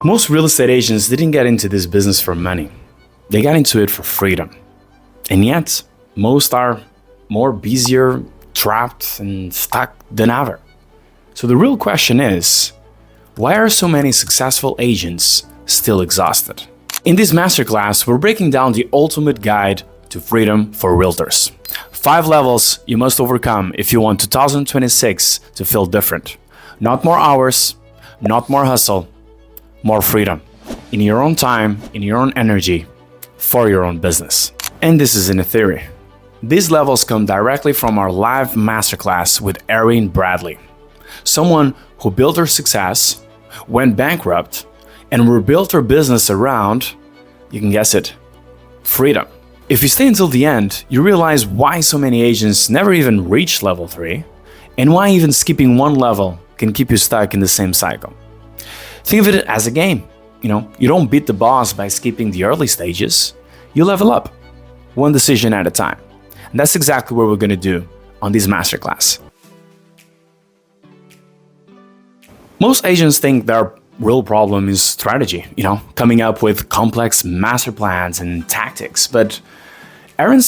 Most real estate agents didn't get into this business for money. They got into it for freedom. And yet, most are more busier, trapped, and stuck than ever. So the real question is, why are so many successful agents still exhausted? In this masterclass, we're breaking down the ultimate guide to freedom for realtors. 5 levels you must overcome if you want 2026 to feel different. Not more hours, not more hustle, more freedom. In your own time, in your own energy, for your own business. And this isn't a theory. These levels come directly from our live masterclass with Erin Bradley, someone who built her success, went bankrupt, and rebuilt her business around, you can guess it, freedom. If you stay until the end, you realize why so many agents never even reach level 3, and why even skipping one level can keep you stuck in the same cycle. Think of it as a game. You don't beat the boss by skipping the early stages. You level up, one decision at a time. And that's exactly what we're going to do on this masterclass. Most agents think their real problem is strategy, coming up with complex master plans and tactics. But Erin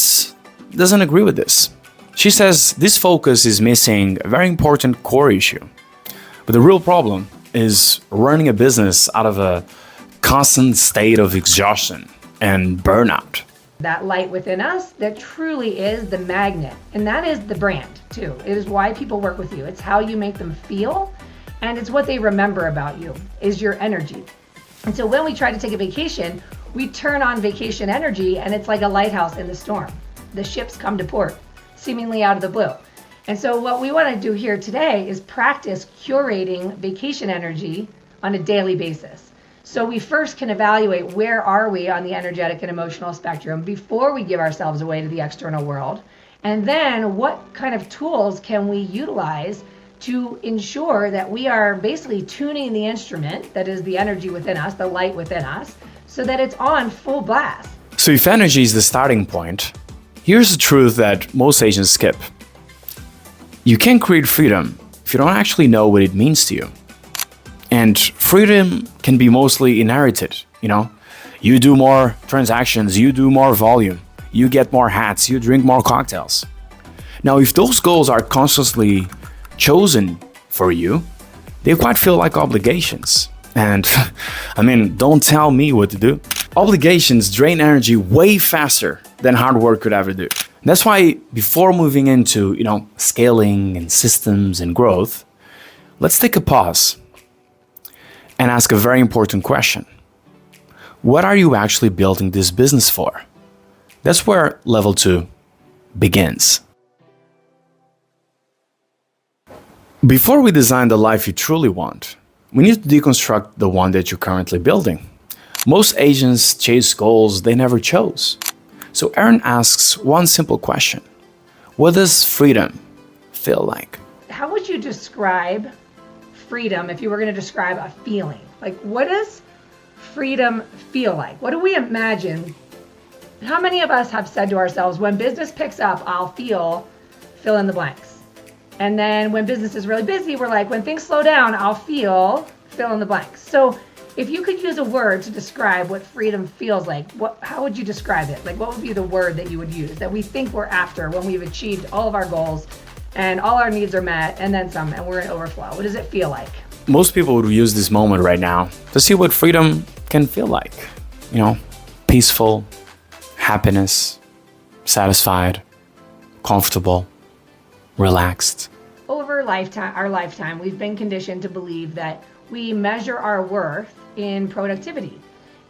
doesn't agree with this. She says this focus is missing a very important core issue. But the real problem is running a business out of a constant state of exhaustion and burnout. That light within us that truly is the magnet, and that is the brand too. It is why people work with you. It's how you make them feel, and it's what they remember about you, is your energy. And so when we try to take a vacation, we turn on vacation energy, and it's like a lighthouse in the storm. The ships come to port, seemingly out of the blue. And so what we want to do here today is practice curating vacation energy on a daily basis. So we first can evaluate where are we on the energetic and emotional spectrum before we give ourselves away to the external world. And then what kind of tools can we utilize to ensure that we are basically tuning the instrument, that is the energy within us, the light within us, so that it's on full blast. So if energy is the starting point, here's the truth that most agents skip. You can't create freedom if you don't actually know what it means to you. And freedom can be mostly inherited, You do more transactions, you do more volume, you get more hats, you drink more cocktails. Now, if those goals are consciously chosen for you, they quite feel like obligations. And don't tell me what to do. Obligations drain energy way faster than hard work could ever do. That's why before moving into, scaling and systems and growth, let's take a pause and ask a very important question. What are you actually building this business for? That's where level 2 begins. Before we design the life you truly want, we need to deconstruct the one that you're currently building. Most agents chase goals they never chose. So Erin asks one simple question. What does freedom feel like? How would you describe freedom if you were going to describe a feeling? Like, what does freedom feel like? What do we imagine? How many of us have said to ourselves, when business picks up, I'll fill in the blanks. And then when business is really busy, we're like, when things slow down, I'll fill in the blanks. So if you could use a word to describe what freedom feels like, how would you describe it? Like, what would be the word that you would use that we think we're after when we've achieved all of our goals and all our needs are met and then some, and we're in overflow? What does it feel like? Most people would use this moment right now to see what freedom can feel like. Peaceful, happiness, satisfied, comfortable, relaxed. Over our lifetime, we've been conditioned to believe that we measure our worth in productivity.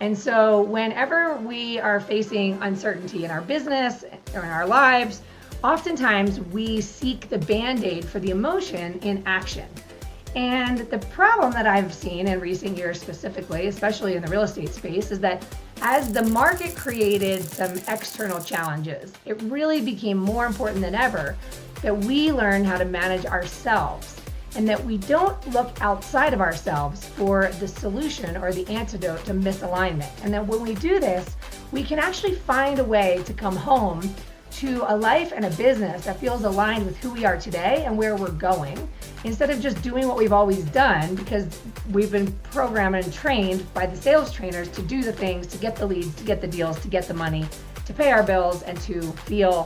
And so whenever we are facing uncertainty in our business or in our lives, oftentimes we seek the Band-Aid for the emotion in action. And the problem that I've seen in recent years specifically, especially in the real estate space, is that as the market created some external challenges, it really became more important than ever that we learn how to manage ourselves and that we don't look outside of ourselves for the solution or the antidote to misalignment. And that when we do this, we can actually find a way to come home to a life and a business that feels aligned with who we are today and where we're going, instead of just doing what we've always done, because we've been programmed and trained by the sales trainers to do the things, to get the leads, to get the deals, to get the money, to pay our bills, and to feel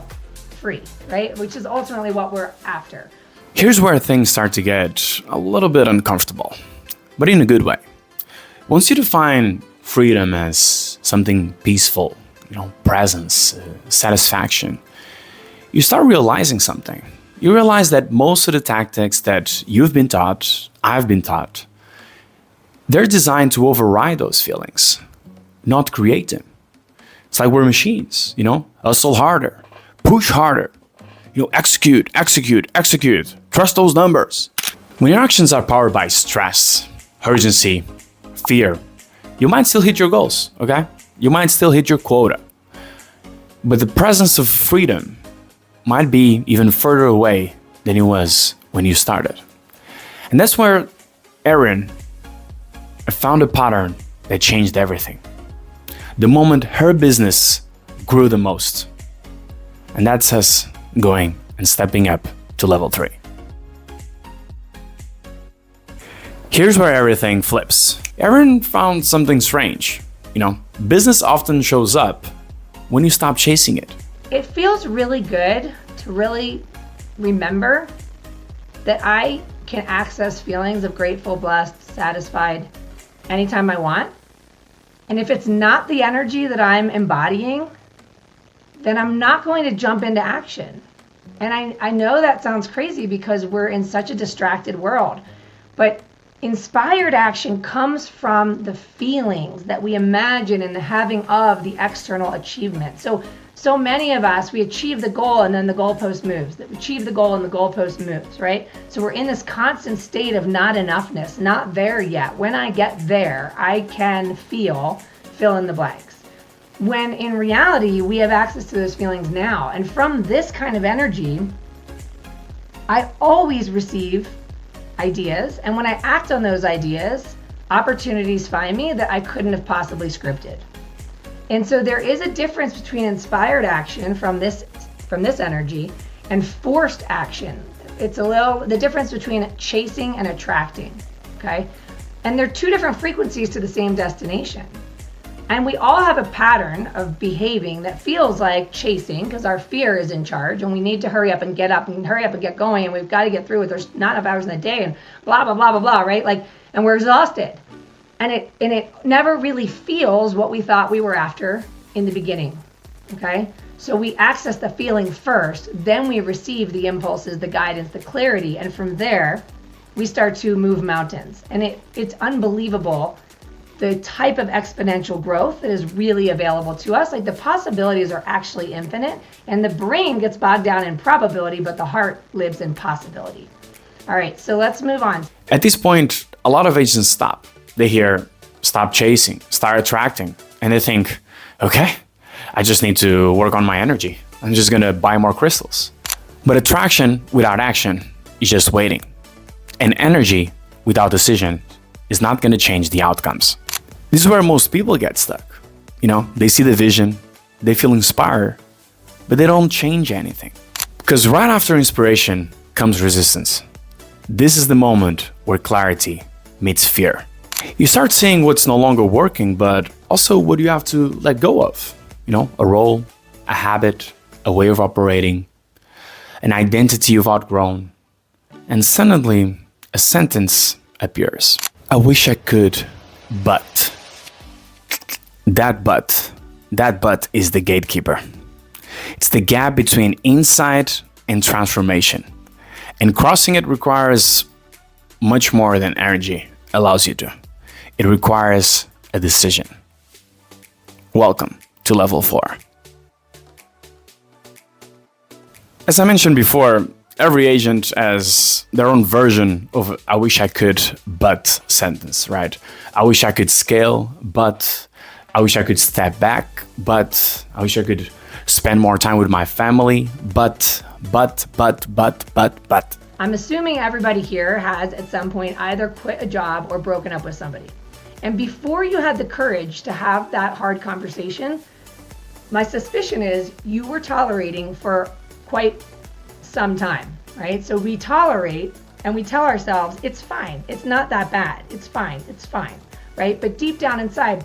free, right? Which is ultimately what we're after. Here's where things start to get a little bit uncomfortable, but in a good way. Once you define freedom as something peaceful, presence, satisfaction, you start realizing something. You realize that most of the tactics that you've been taught, I've been taught, they're designed to override those feelings, not create them. It's like we're machines, hustle harder, push harder, execute, execute, execute, trust those numbers. When your actions are powered by stress, urgency, fear, you might still hit your goals, okay? You might still hit your quota. But the presence of freedom might be even further away than it was when you started. And that's where Erin found a pattern that changed everything. The moment her business grew the most. And that's us going and stepping up to level 3. Here's where everything flips. Erin found something strange. Business often shows up when you stop chasing it. It feels really good to really remember that I can access feelings of grateful, blessed, satisfied anytime I want. And if it's not the energy that I'm embodying, then I'm not going to jump into action. And I know that sounds crazy because we're in such a distracted world, but inspired action comes from the feelings that we imagine and the having of the external achievement. So many of us, we achieve the goal and then the goalpost moves. We achieve the goal and the goalpost moves, right? So we're in this constant state of not enoughness, not there yet. When I get there, I can fill in the blanks. When in reality, we have access to those feelings now. And from this kind of energy, I always receive ideas, and when I act on those ideas, opportunities find me that I couldn't have possibly scripted. And so there is a difference between inspired action from this energy and forced action. It's the difference between chasing and attracting, okay? And they're two different frequencies to the same destination. And we all have a pattern of behaving that feels like chasing because our fear is in charge and we need to hurry up and get going and we've got to get through it. There's not enough hours in the day and blah, blah, blah, blah, blah, right? And we're exhausted. And it never really feels what we thought we were after in the beginning, okay? So we access the feeling first, then we receive the impulses, the guidance, the clarity, and from there, we start to move mountains. And it's unbelievable the type of exponential growth that is really available to us. The possibilities are actually infinite, and the brain gets bogged down in probability, but the heart lives in possibility. All right, so let's move on. At this point, a lot of agents stop. They hear, stop chasing, start attracting, and they think, okay, I just need to work on my energy. I'm just gonna buy more crystals. But attraction without action is just waiting. And energy without decision is not gonna change the outcomes. This is where most people get stuck. They see the vision, they feel inspired, but they don't change anything. Because right after inspiration comes resistance. This is the moment where clarity meets fear. You start seeing what's no longer working, but also what you have to let go of. A role, a habit, a way of operating, an identity you've outgrown. And suddenly, a sentence appears. I wish I could, but. That but is the gatekeeper. It's the gap between insight and transformation. And crossing it requires much more than energy allows you to. It requires a decision. Welcome to level 4. As I mentioned before, every agent has their own version of I wish I could, but sentence, right? I wish I could scale, but I wish I could step back, but I wish I could spend more time with my family, but. I'm assuming everybody here has at some point either quit a job or broken up with somebody. And before you had the courage to have that hard conversation, my suspicion is you were tolerating for quite some time, right? So we tolerate and we tell ourselves, it's fine. It's not that bad. It's fine. It's fine, right? But deep down inside,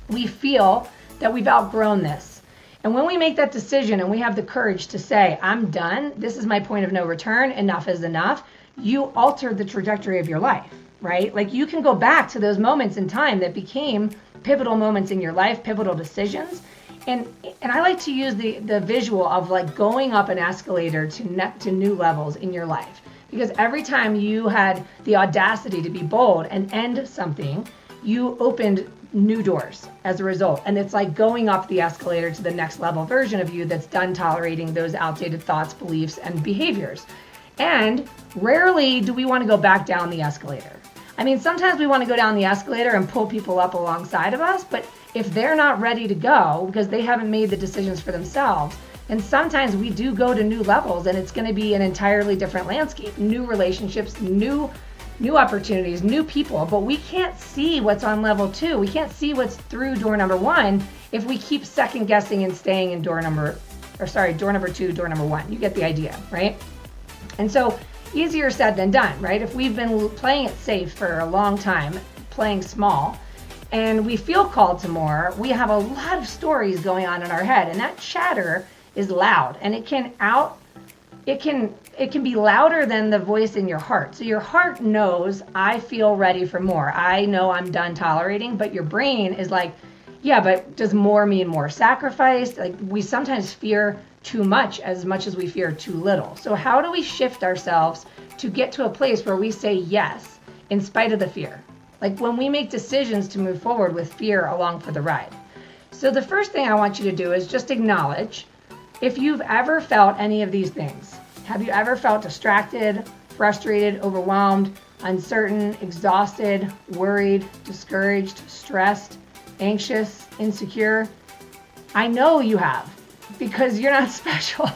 we feel that we've outgrown this. And when we make that decision and we have the courage to say, I'm done, this is my point of no return, enough is enough, you altered the trajectory of your life, right? Like you can go back to those moments in time that became pivotal moments in your life, pivotal decisions. And I like to use the visual of like going up an escalator to new levels in your life. Because every time you had the audacity to be bold and end something, you opened new doors as a result. And it's like going up the escalator to the next level version of you that's done tolerating those outdated thoughts, beliefs, and behaviors. And rarely do we want to go back down the escalator. I mean, sometimes we want to go down the escalator and pull people up alongside of us, but if they're not ready to go because they haven't made the decisions for themselves, and sometimes we do go to new levels and it's going to be an entirely different landscape, new relationships, new opportunities, new people, but we can't see what's on level 2. We can't see what's through door number 1 if we keep second guessing and staying in door number 2, door number 1. You get the idea, right? And so easier said than done, right? If we've been playing it safe for a long time, playing small, and we feel called to more, we have a lot of stories going on in our head, and that chatter is loud, and it can be louder than the voice in your heart. So your heart knows, I feel ready for more. I know I'm done tolerating, but your brain is like, yeah, but does more mean more sacrifice? Like we sometimes fear too much as we fear too little. So how do we shift ourselves to get to a place where we say yes in spite of the fear? Like when we make decisions to move forward with fear along for the ride. So the first thing I want you to do is just acknowledge if you've ever felt any of these things. Have you ever felt distracted, frustrated, overwhelmed, uncertain, exhausted, worried, discouraged, stressed, anxious, insecure? I know you have, because you're not special.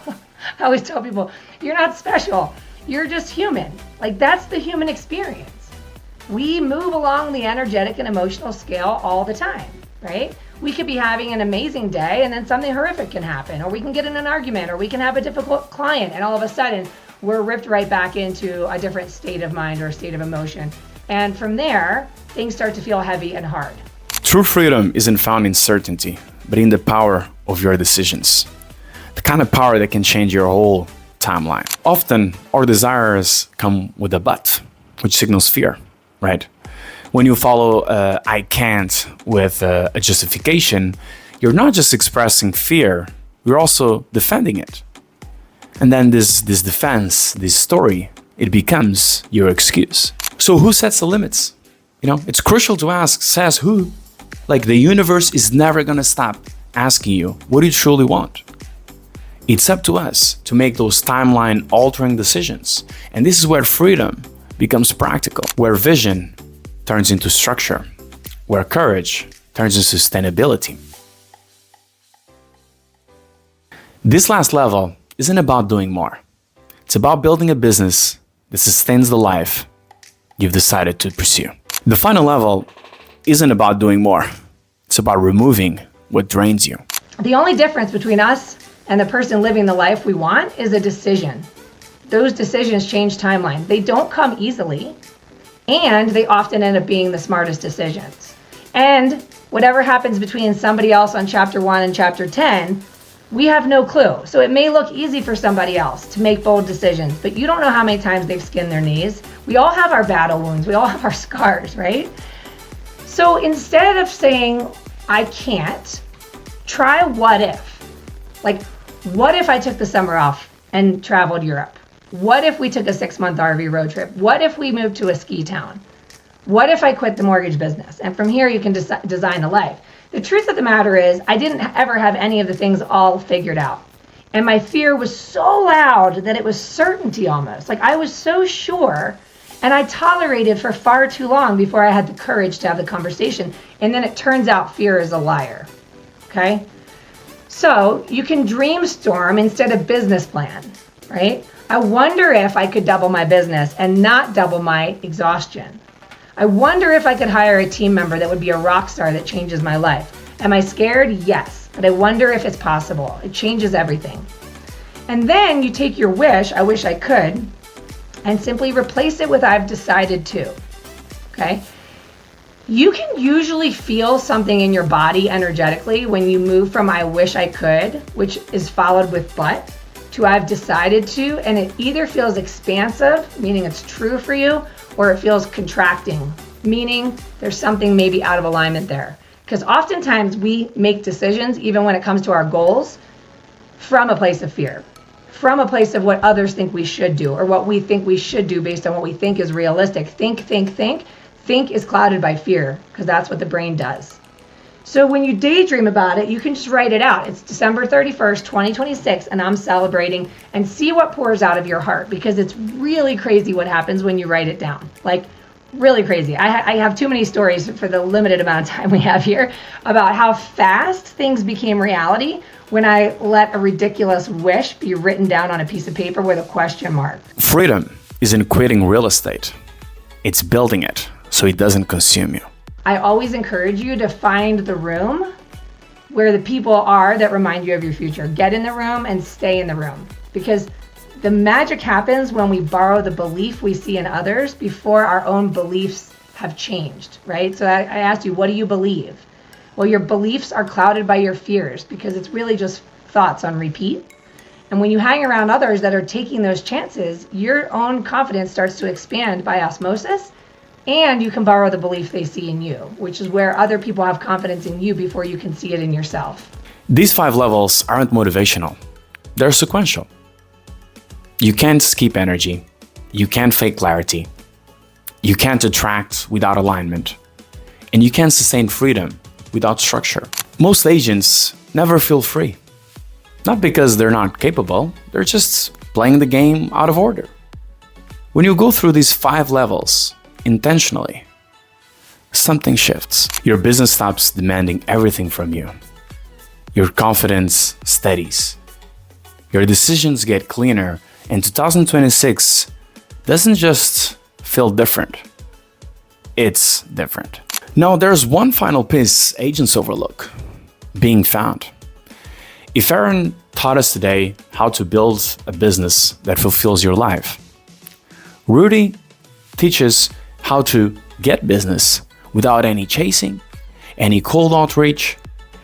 I always tell people, you're not special. You're just human. Like that's the human experience. We move along the energetic and emotional scale all the time, right? We could be having an amazing day and then something horrific can happen, or we can get in an argument, or we can have a difficult client, and all of a sudden we're ripped right back into a different state of mind or a state of emotion. And from there, things start to feel heavy and hard. True freedom isn't found in certainty, but in the power of your decisions. The kind of power that can change your whole timeline. Often, our desires come with a but, which signals fear, right? When you follow I can't with a justification, you're not just expressing fear, you're also defending it. And then this defense, this story, it becomes your excuse. So who sets the limits? You know, it's crucial to ask, says who? Like the universe is never gonna stop asking you, what do you truly want? It's up to us to make those timeline altering decisions. And this is where freedom becomes practical, where vision turns into structure, where courage turns into sustainability. This last level isn't about doing more. It's about building a business that sustains the life you've decided to pursue. The final level isn't about doing more. It's about removing what drains you. The only difference between us and the person living the life we want is a decision. Those decisions change timeline. They don't come easily, and they often end up being the smartest decisions. And whatever happens between somebody else on chapter 1 and chapter 10, we have no clue. So it may look easy for somebody else to make bold decisions, but you don't know how many times they've skinned their knees. We all have our battle wounds. We all have our scars, right? So instead of saying, I can't, try what if. Like, what if I took the summer off and traveled Europe? What if we took a 6-month RV road trip? What if we moved to a ski town? What if I quit the mortgage business? And from here, you can design a life. The truth of the matter is, I didn't ever have any of the things all figured out. And my fear was so loud that it was certainty almost. Like I was so sure, and I tolerated for far too long before I had the courage to have the conversation. And then it turns out fear is a liar, okay? So you can dreamstorm instead of business plan, right? I wonder if I could double my business and not double my exhaustion. I wonder if I could hire a team member that would be a rock star that changes my life. Am I scared? Yes. but I wonder if it's possible. It changes everything. And then you take your wish, I wish I could, and simply replace it with I've decided to. Okay? You can usually feel something in your body energetically when you move from I wish I could, which is followed with but, to I've decided to, and it either feels expansive, meaning it's true for you, or it feels contracting, meaning there's something maybe out of alignment there. Because oftentimes we make decisions, even when it comes to our goals, from a place of fear, from a place of what others think we should do, or what we think we should do based on what we think is realistic. Think is clouded by fear, because that's what the brain does. So when you daydream about it, you can just write it out. It's December 31st, 2026, and I'm celebrating, and see what pours out of your heart, because it's really crazy what happens when you write it down. Like, really crazy. I have too many stories for the limited amount of time we have here about how fast things became reality when I let a ridiculous wish be written down on a piece of paper with a question mark. Freedom isn't quitting real estate. It's building it so it doesn't consume you. I always encourage you to find the room where the people are that remind you of your future. Get in the room and stay in the room, because the magic happens when we borrow the belief we see in others before our own beliefs have changed, right? So I asked you, what do you believe? Well, your beliefs are clouded by your fears, because it's really just thoughts on repeat. And when you hang around others that are taking those chances, your own confidence starts to expand by osmosis, and you can borrow the belief they see in you, which is where other people have confidence in you before you can see it in yourself. These 5 levels aren't motivational. They're sequential. You can't skip energy. You can't fake clarity. You can't attract without alignment. And you can't sustain freedom without structure. Most agents never feel free. Not because they're not capable, they're just playing the game out of order. When you go through these 5 levels intentionally, something shifts. Your business stops demanding everything from you. Your confidence steadies. Your decisions get cleaner, and 2026 doesn't just feel different. It's different. Now, there's one final piece agents overlook: being found. If Erin taught us today how to build a business that fulfills your life, Rudy teaches how to get business without any chasing, any cold outreach,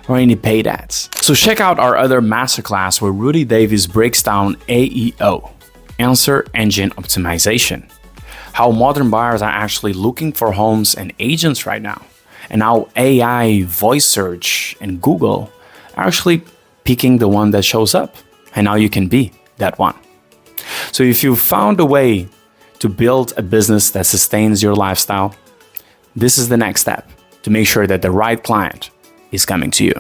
or any paid ads. So check out our other masterclass where Rudy Davies breaks down AEO, Answer Engine Optimization, how modern buyers are actually looking for homes and agents right now, and how AI, voice search, and Google are actually picking the one that shows up, and how you can be that one. So if you found a way to build a business that sustains your lifestyle, this is the next step to make sure that the right client is coming to you.